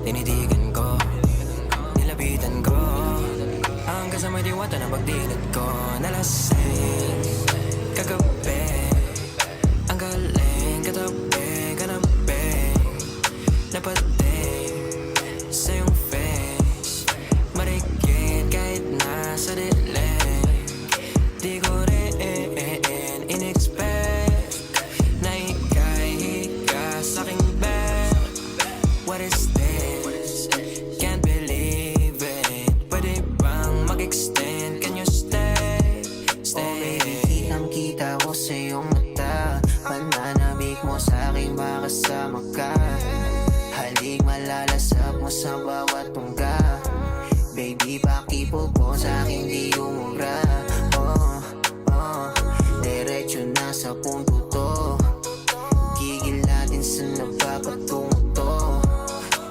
Tinitigan ko, nilapitan ko, hanggang sa may diwata na pagdilat ko. Nalasing kagabi, ang galing katabi, kanabi, napating sa iyong face, marikit kahit nasa dilim. Di ko rin in-expect na ika'y hika sa'king bed. What is this? Can't believe it. Pwede bang mag-extend? Can you stay? Stay. Oh baby, kitang-kita ko sa iyong mata. Pananabik mo sa'king makasama ka. Halik malalasap mo sa bawat tungga. Baby, pakipo po sa'king di umubra. Diretso na sa punto